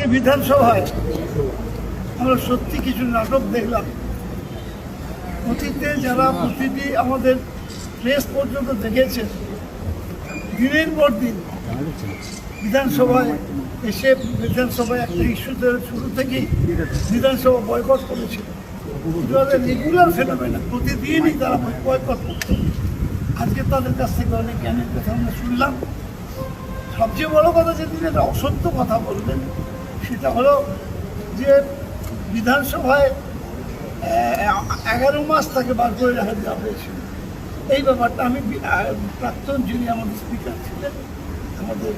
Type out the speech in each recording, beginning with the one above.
আজকে বিধানসভায় আমরা সত্যি কিছু নাটক দেখলাম। অতীতে যারা প্রতিটি আমাদের প্রেস পর্যন্ত দেখেছেন, দিনের পর দিন বিধানসভায় এসে বিধানসভায় একটা ইস্যুতে শুরু থেকেই বিধানসভা বয়কট করেছিল। রেগুলার ফেনোমেনা, প্রতিদিনই তারা বয়কট করত। আজকে তাদের কাছ থেকে অনেক জ্ঞানের কথা আমরা শুনলাম। সবচেয়ে বড় কথা যে তিনি একটা অসত্য কথা বলবেন, সেটা হলো যে বিধানসভায় 11 মাস তাকে বার করে রাখা দেওয়া হয়েছিল। এই ব্যাপারটা আমি প্রাক্তন যিনি আমাদের স্পিকার ছিলেন, আমাদের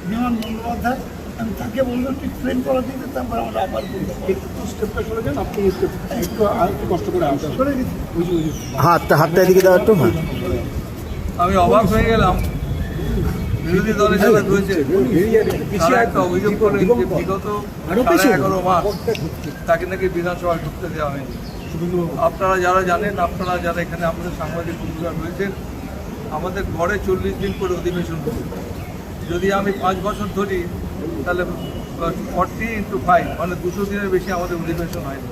বিমান বন্দ্যোপাধ্যায়, আমি তাকে বললাম এক্সপ্লেন করা দিতে, তারপর আমরা আবার বললাম একটু স্টেপটা সরে যান, আপনি একটু কষ্ট করে সরে গেছি। হাতটা এদিকে দেওয়া একটু। আমি অবাক হয়ে গেলাম। বিরোধী দলের যারা রয়েছে তারা একটা অভিযোগ করে যে বিগত 11.5 মাস তাকে নাকি বিধানসভায় ঢুকতে দেওয়া হয়নি। আপনারা যারা জানেন, আপনারা যারা এখানে আমাদের সাংবাদিক বন্ধুরা রয়েছেন, আমাদের গড়ে 40 দিন করে অধিবেশন হবে। যদি আমি 5 বছর ধরি তাহলে 40 × 5 মানে 200 দিনের বেশি আমাদের অধিবেশন হয়নি।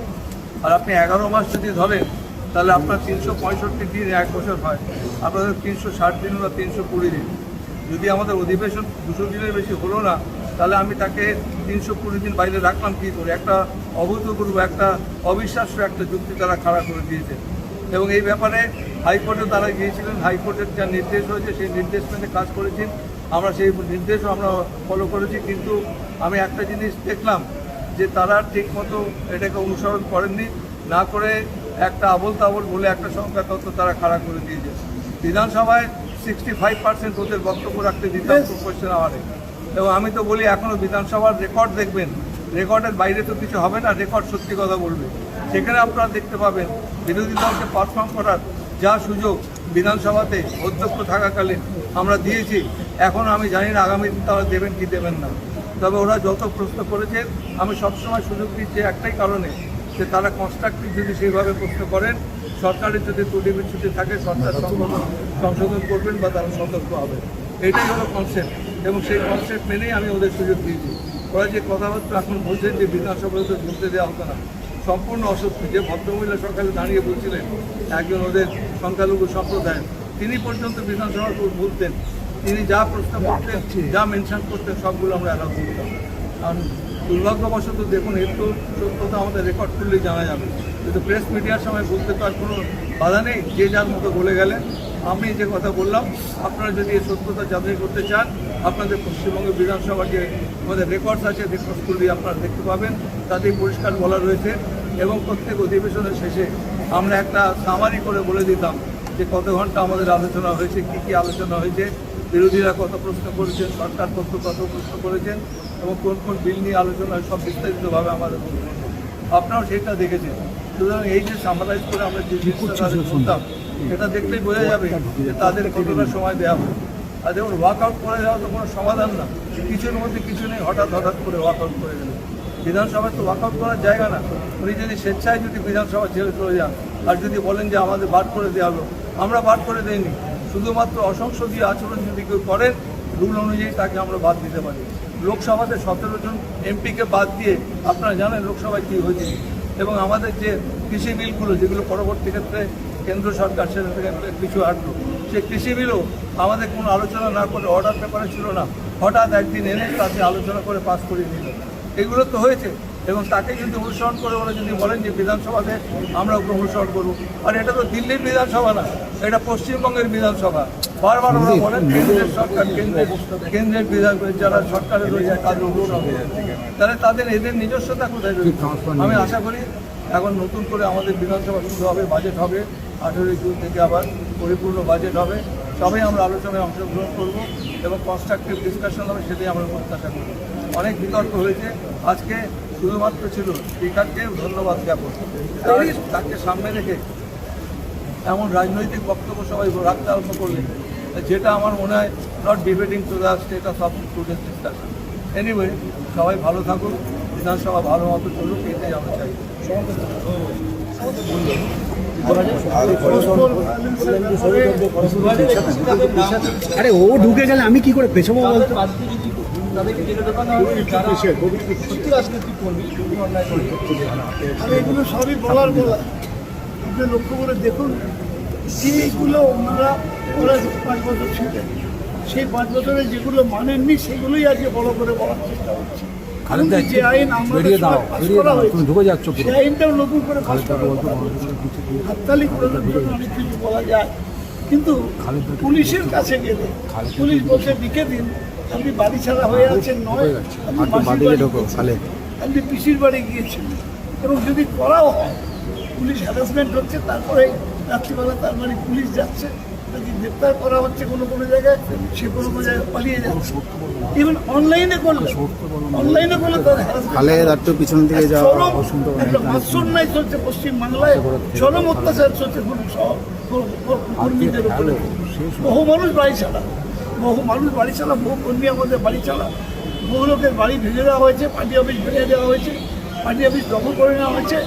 আর আপনি 11 মাস যদি ধরেন তাহলে আপনার 365 দিন 1 বছর হয়, আপনাদের 360 দিন বা 320 দিন। যদি আমাদের অধিবেশন 200 দিনের বেশি হলো না, তাহলে আমি তাকে 320 দিন বাইরে রাখলাম কী করে? একটা অভূতপূর্ব, একটা অবিশ্বাস্য একটা যুক্তি তারা খাড়া করে দিয়েছে। এবং এই ব্যাপারে হাইকোর্টে তারা গিয়েছিলেন, হাইকোর্টের যা নির্দেশ হয়েছে সেই নির্দেশ মেনে কাজ করেছি। আমরা সেই নির্দেশও আমরা ফলো করেছি। কিন্তু আমি একটা জিনিস দেখলাম যে তারা ঠিকমতো এটাকে অনুসরণ করেননি, না করে একটা আবল তাবল বলে একটা সংখ্যা তত্ত্ব তারা খাড়া করে দিয়েছে। বিধানসভায় 65% ওদের বক্তব্য রাখতে দিতাম কোয়েশ্চেন আওয়ারে। এবং আমি তো বলি এখনও বিধানসভার রেকর্ড দেখবেন, রেকর্ডের বাইরে তো কিছু হবে না, রেকর্ড সত্যি কথা বলবে। সেখানে আপনারা দেখতে পাবেন বিরোধী দলকে পারফর্ম করার যা সুযোগ বিধানসভাতে অধ্যক্ষ থাকাকালীন আমরা দিয়েছি। এখন আমি জানি না আগামী দিন তারা দেবেন কি দেবেন না। তবে ওরা যত প্রশ্ন করেছেন আমি সবসময় সুযোগ দিচ্ছি একটাই কারণে, যে তারা কনস্ট্রাকটিভ যদি সেইভাবে প্রশ্ন করেন, সরকারের যদি ত্রুটি বিচ্যুতি থাকে সরকার সংশোধন করবেন বা তারা সতর্ক হবে। এটাই হলো কনসেপ্ট, এবং সেই কনসেপ্ট মেনেই আমি ওদের সুযোগ দিয়েছি। ওরা যে কথাবার্তা এখন বলছেন যে বিধানসভায় তো ঢুকতে দেওয়া হতো না, সম্পূর্ণ অসত্য। যে ভদ্রমহিলা সরকারে দাঁড়িয়ে বলছিলেন, একজন ওদের সংখ্যালঘু সম্প্রদায়ের, তিনি পর্যন্ত বিধানসভার বলতেন, তিনি যা প্রশ্ন করতেন, যা মেনশন করতেন, সবগুলো আমরা অ্যালাউ করতাম। কারণ দুর্ভাগ্যবশত দেখুন, এর তো সত্যতা আমাদের রেকর্ড করলেই জানা যাবে। কিন্তু প্রেস মিডিয়ার সময় বলতে তো আর কোনো বাধা নেই, যে যার মতো বলে গেলেন। আমি যে কথা বললাম, আপনারা যদি এই সত্যতা যাচাই করতে চান, আপনাদের পশ্চিমবঙ্গের বিধানসভার যে আমাদের রেকর্ডস আছে, রেকর্ডসগুলি আপনারা দেখতে পাবেন, তাতেই পরিষ্কার বলা রয়েছে। এবং প্রত্যেক অধিবেশনের শেষে আমরা একটা সামারি করে বলে দিতাম যে কত ঘন্টা আমাদের আলোচনা হয়েছে, কী কী আলোচনা হয়েছে, বিরোধীরা কত প্রশ্ন করেছেন, সরকার কত প্রশ্ন করেছেন, এবং কোন কোন বিল নিয়ে আলোচনা হয়, সব বিস্তারিতভাবে আমাদের আপনারাও সেটা দেখেছেন। সুতরাং এই যে সামারাইজ করে আমরা যে জিনিসটা শুনতাম, সেটা দেখলেই বোঝা যাবে যে তাদের কতটা সময় দেওয়া হবে। আর যেমন ওয়ার্কআউট করে যাওয়া তো কোনো সমাধান না, কিছুর মধ্যে কিছু নেই, হঠাৎ করে ওয়ার্কআউট করে গেল। বিধানসভায় তো ওয়ার্কআউট করার জায়গা না। উনি যদি স্বেচ্ছায় যদি বিধানসভা ছেড়ে চলে যান, আর যদি বলেন যে আমাদের বাদ করে দেওয়া হলো, আমরা বাদ করে দেয়নি। শুধুমাত্র অসংসদীয় আচরণ যদি কেউ করেন, রুল অনুযায়ী তাকে আমরা বাদ দিতে পারি। লোকসভাতে 17 জন এমপিকে বাদ দিয়ে আপনারা জানেন লোকসভায় কী হয়েছে। এবং আমাদের যে কৃষি বিলগুলো, যেগুলো পরবর্তী ক্ষেত্রে কেন্দ্র সরকার সেখান থেকে কিছু হাঁটলো, সেই কৃষি বিলও আমাদের কোনো আলোচনা না করে, অর্ডার পেপারে ছিল না, হঠাৎ একদিন এনে তাতে আলোচনা করে পাস করিয়ে নিল। এগুলো তো হয়েছে। এবং তাকে যদি অনুসরণ করে ওরা যদি বলেন যে বিধানসভাতে আমরা ওকে অনুসরণ করবো, আর এটা তো দিল্লির বিধানসভা না, এটা পশ্চিমবঙ্গের বিধানসভা। বারবার ওরা বলেন কেন্দ্রের সরকার, কেন্দ্রের বিধান যারা সরকারে রয়েছে তাদের অনুসরণ, তাহলে তাদের এদের নিজস্বতা কোথায় রয়েছে? আমি আশা করি এখন নতুন করে আমাদের বিধানসভা শুরু হবে, বাজেট হবে, 18 জুন থেকে আবার পরিপূর্ণ বাজেট হবে। সবাই আমরা আলোচনায় অংশগ্রহণ করব এবং কনস্ট্রাকটিভ ডিসকাশন হবে, সেটাই আমরা প্রত্যাশা করব। অনেক বিতর্ক হয়েছে আজকে, শুধুমাত্র ছিল স্পিকারকে ধন্যবাদ জ্ঞাপন। তাকে সামনে রেখে এমন রাজনৈতিক বক্তব্য সবাই রাখতে আরম্ভ করলেন, যেটা আমার মনে হয় not debating to the status of today's discussion. Anyway, সবাই ভালো থাকুন, বিধানসভা ভালো মতো চলুক, এটাই আমরা চাই। আরে ও ঢুকে গেলে আমি কি করে পেছাবো বলতো? তাদেরকে জেলে ঢোকানো হবে যারা সত্যি রাজনৈতিক কর্মী যদি অন্যায় করে। আর এগুলো সবই বলার বলা। আপনি লক্ষ্য করে দেখুন, যেগুলো ওরা 5 বছর ছিলেন, সেই 5 বছরে যেগুলো মানেননি সেগুলোই আজকে বড় করে বলার চেষ্টা হচ্ছে। যে আইন আমাদের সময় পাস করা হয়েছে, সেই আইনটাও নতুন করে পাস করা হাততালি করে অনেক কিছু বলা যায়, কিন্তু পুলিশের কাছে গেলে পুলিশ বলছে লিখে দিন, আপনি বাড়ি ছাড়া হয়ে আছেন নয়, আপনি মাসির বাড়ি গিয়েছেন, আপনি পিসির বাড়ি গিয়েছেন। এবং যদি করাও হয়, পুলিশ হ্যারাসমেন্ট হচ্ছে, তারপরে রাত্রিবেলা তার বাড়ি পুলিশ যাচ্ছে, তাকে গ্রেপ্তার করা হচ্ছে কোনো কোনো জায়গায়, সে কোনো কোনো জায়গায় পালিয়ে যাচ্ছে। ইভেন অনলাইনে করলে তার খালে একটু পিছন দিকে যাওয়া একটা মাৎসন্যায় চলছে পশ্চিমবাংলায়, চরম অত্যাচার চলছে কর্মীদের উপরে। বহু মানুষ বাড়ি ছাড়া, বহু কর্মী আমাদের বাড়ি ছাড়া, বহু লোকের বাড়ি ভেঙে দেওয়া হয়েছে, পার্টি অফিস ভেঙে দেওয়া হয়েছে, পার্টি অফিস দখল করে নেওয়া হয়েছে,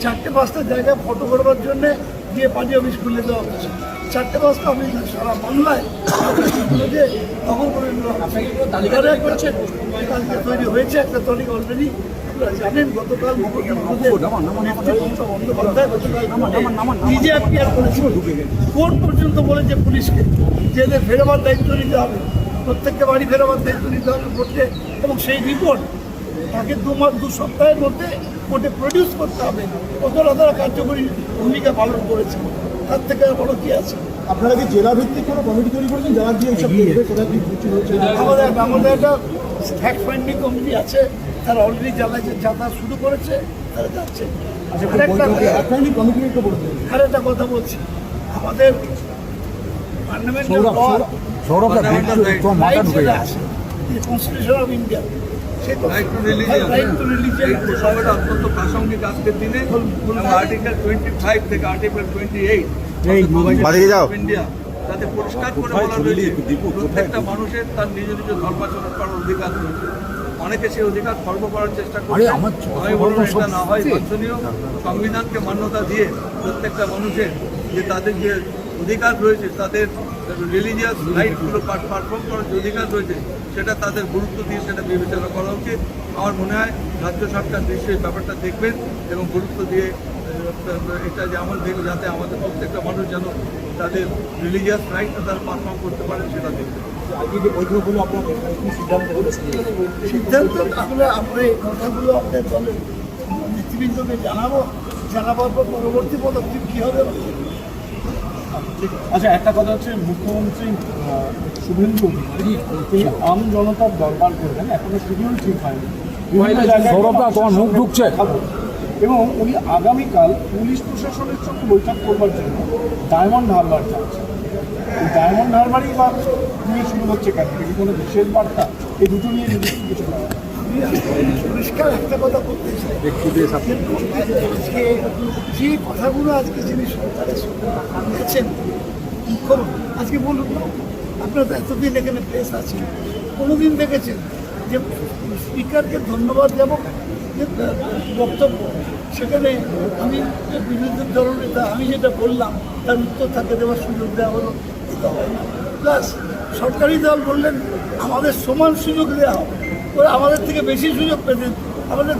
4টে-5টা জায়গায় ফটো করবার জন্যে গিয়ে পার্টি অফিস খুলে দেওয়া হয়েছে। 4টে-5টা অফিস সারা বাংলায় দখল করে নেওয়া তালিকা করছে। কালকে তৈরি হয়েছে একটা তারিখ অলরেডি, আপনারা জানেন। গতকাল বন্দ্যোপাধ্যায় নিজে অ্যাপিয়ার করেছে, কোর্ট পর্যন্ত বলেছে পুলিশকে যে এদের ফেরাবার দায়িত্ব নিতে হবে, প্রত্যেকটা বাড়ি ফেরাবার দায়িত্ব নিতে হবে কোর্টে, এবং সেই রিপোর্ট তাকে 2 সপ্তাহের মধ্যে কোর্টে প্রডিউস করতে হবে। কতটা তারা কার্যকরী ভূমিকা পালন করেছে, তার থেকে আর বড় কি আছে? আপনারা কি জেলা ভিত্তিক কোনো কমিটি তৈরি করেছেন যারা দিয়ে এইসব করবে? কোথা থেকে কিছু হচ্ছে? আমাদের একটা ফ্যাক্ট ফাইন্ডিং কমিটি আছে, তারা অলরেডি যাতায়াত শুরু করেছে, তারা যাচ্ছে। আর একটা কথা বলছি, আমাদের কনস্টিটিউশন অফ ইন্ডিয়া, সময়টা অত্যন্ত প্রাসঙ্গিক আজকের দিনে। আর্টিকেল 25 থেকে আর্টিকেল 28 ইন্ডিয়া তাতে পরিষ্কার করে বলা রয়েছে প্রত্যেকটা মানুষের তার নিজ নিজ ধর্মাচরণ করার অধিকার রয়েছে। অনেকে সেই অধিকার খর্ব করার চেষ্টা করছে। আমি বলবো এটা না হয় বাঞ্ছনীয়। সংবিধানকে মান্যতা দিয়ে প্রত্যেকটা মানুষের যে তাদের যে অধিকার রয়েছে, তাদের রিলিজিয়াস রাইটগুলো পারফর্ম করার যে অধিকার রয়েছে, সেটা তাদের গুরুত্ব দিয়ে সেটা বিবেচনা করা উচিত। আমার মনে হয় রাজ্য সরকার নিশ্চয়ই ব্যাপারটা দেখবেন এবং গুরুত্ব দিয়ে এটা যেমন দেখবে, যাতে আমাদের প্রত্যেকটা মানুষ যেন তাদের রিলিজিয়াস রাইটটা তারা পারফর্ম করতে পারেন সেটা দেখবেন। সিদ্ধান্ত আমরা এই কথাগুলো আপনাদের দলের নেতৃবৃন্দকে জানাবার পর পরবর্তী পদক্ষেপ কী হবে। আচ্ছা, একটা কথা হচ্ছে, মুখ্যমন্ত্রী শুভেন্দু তিনি আম জনতার দরবার করবেন, এখনো শিডিউল ঠিক হয়নি, তোমার মুখ ঢুকছে, এবং উনি আগামীকাল পুলিশ প্রশাসনের সঙ্গে বৈঠক করবার জন্য ডায়মন্ড হারবার যাচ্ছেন। এই ডায়মন্ড হারবারই বা নিয়ে শুরু হচ্ছে কেন, কি কোনো বিশেষ বার্তা? এই দুটো নিয়ে যদি কিছু পরিষ্কার একটা কথা বলতে চাই, যে কথাগুলো আজকে যিনি সরকারের সঙ্গে আনছেন মুখ্যমন্ত্রী, আজকে বলুন না, আপনারা তো এতদিন এখানে প্রেস আছেন, কোনোদিন দেখেছেন যে স্পিকারকে ধন্যবাদ দেবো যে বক্তব্য, সেখানে আমি বিরোধী দলনেতা আমি যেটা বললাম তার উত্তর তাকে দেওয়ার সুযোগ দেওয়া হলো? এটা হয় না। প্লাস সরকারি দল বললেন আমাদের সমান সুযোগ দেওয়া হবে, ওরা আমাদের থেকে বেশি সুযোগ পেতেন। আমাদের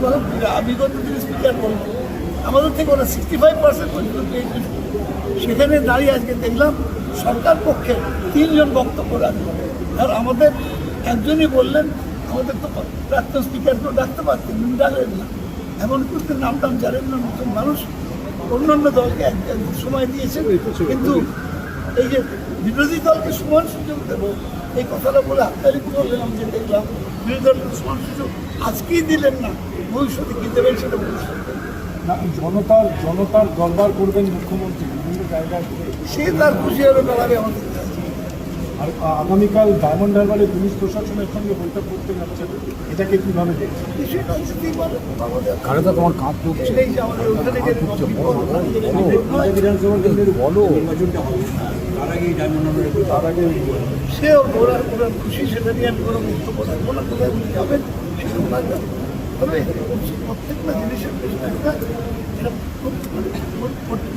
বিগত দিনে স্পিকার বললেন আমাদের থেকে ওরা 65% পর্যন্ত পেয়েছে। সেখানে দাঁড়িয়ে আজকে দেখলাম সরকার পক্ষে 3 জন বক্তব্য রাখবেন, আর আমাদের একজনই বললেন আমাদের তো প্রাক্তন স্পিকারকেও ডাকতে পারতেন, ডাকলেন না। এমন করতে নাম জানেন না, নতুন মানুষ অন্যান্য দলকে এক সময় দিয়েছেন, কিন্তু এই যে বিরোধী দলকে সমান সুযোগ দেবো এই কথাটা বলে হাততালি করলেন। আমি যে দেখলাম বিরোধী দলকে সমান সুযোগ আজকেই দিলেন না, ভবিষ্যতে কী দেবেন সেটা ভবিষ্যতে না। জনতার দরবার করবেন মুখ্যমন্ত্রী বিভিন্ন জায়গায়, সে তার খুশি হবে বেড়াবে আমাদের কাছে। আর আগামীকাল ডায়মন্ড হারবারে পুলিশ প্রশাসনের সঙ্গে বৈঠক করতে যাচ্ছেন, এটাকে কীভাবে দেখছেন? সেটা হতেই পারে আমাদের কারণ তোমার কাঁধ ঢুকছে, এই যে আমাদের ওখানে যে তার আগে সে ওরা খুশি, সেটা নিয়ে আমি কোনো বক্তব্য রাখবো না। কোথায় উনি যাবেন সেটা ওনার ব্যাপার। তবে প্রত্যেকটা জিনিসের পেছনে একটা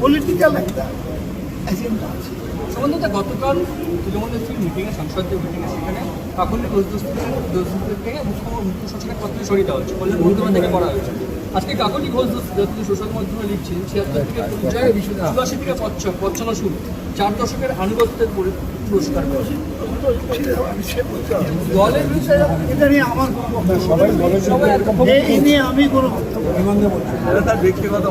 পলিটিক্যাল একটা এজেন্ডা আছে। গতকাল তৃণমূল নেত্রীর মিটিংয়ে, সংসদীয় মিটিংয়ে, সেখানে কাকুলি ঘোষদস্তির থেকে মুখ্য সচিবের পদ থেকে সরিয়ে দেওয়া হচ্ছে বললেন মন্ত্রণালয় থেকে করা হয়েছে। আজকে কাকুলি ঘোষদস্তি তিনি সোশ্যাল মাধ্যমে লিখছেন 76 থেকে পরিচয় 82 থেকে পথ চলা শুরু 4 দশকের আনুগত্যের পুরস্কার পেয়েছে। আমি সে বলতে পারবো না। দলের বিরুদ্ধে এটা নিয়ে আমার কোনো বক্তব্য সবাই বলে সবাই এরকম এই নিয়ে আমি কোনো বক্তব্য এটা তার ব্যক্তিগত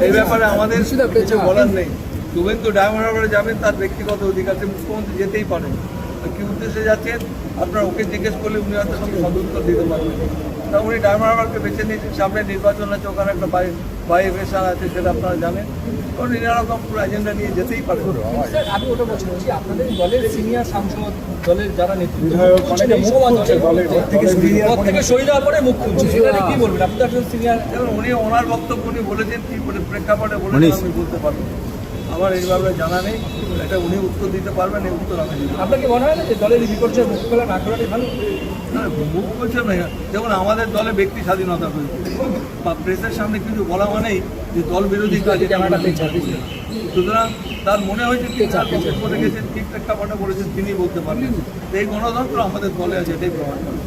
এই ব্যাপারে আমাদের কিছু বলার নেই। শুভেন্দু ডায়মন্ড যাবেন তার ব্যক্তিগত অধিকার, মুখ্যমন্ত্রী যেতেই পারেন। তো কি উদ্দেশ্যে যাচ্ছেন আপনারা ওকে জিজ্ঞেস করলে উনি হয়তো সদুত্তর দিতে পারবেন। তা উনি ডায়মন্ড হারবারকে বেছে নিয়েছেন, সামনে নির্বাচন আছে, ওখানে একটা বাই ইলেকশন আছে, সেটা আপনারা জানেন। তো উনি নানারকম পুরো এজেন্ডা নিয়ে যেতেই পারেন। স্যার আমি ওটা বলছি আপনাদের দলের সিনিয়র সাংসদ দলের যারা নেতৃত্ব বিধায়ক করছেন, অনেকে এই মুখ সমাজ খুলছে দলের পদ থেকে সরিয়ে দেওয়ার পরে মুখ খুলছে, এটা কি বলবেন? আপনি তো একজন সিনিয়র। এবং উনি ওনার বক্তব্য উনি বলেছেন কি প্রেক্ষাপটে বলেছেন আমি বলতে পারবো না। আমার এই ব্যাপারে জানা নেই, এটা উনি উত্তর দিতে পারবেন, এই উত্তর আমি দিতে পারবো না। আপনার কি মনে হয় না যে দলের এই বিপর্যয় মুখ খোলা না খোলাটাই ভালো? না, মুখ বলছেন না, দেখুন আমাদের দলে ব্যক্তি স্বাধীনতা রয়েছে বা প্রেসের সামনে কিছু বলা মানেই যে দল বিরোধী কাজে সুতরাং তার মনে হয়েছে কি তার বক্তব্য রেখেছেন, ঠিক প্রেক্ষাপটে বলেছেন, তিনি বলতে পারবেন। তো এই গণতন্ত্র আমাদের দলে আছে, এটাই প্রমাণ করে।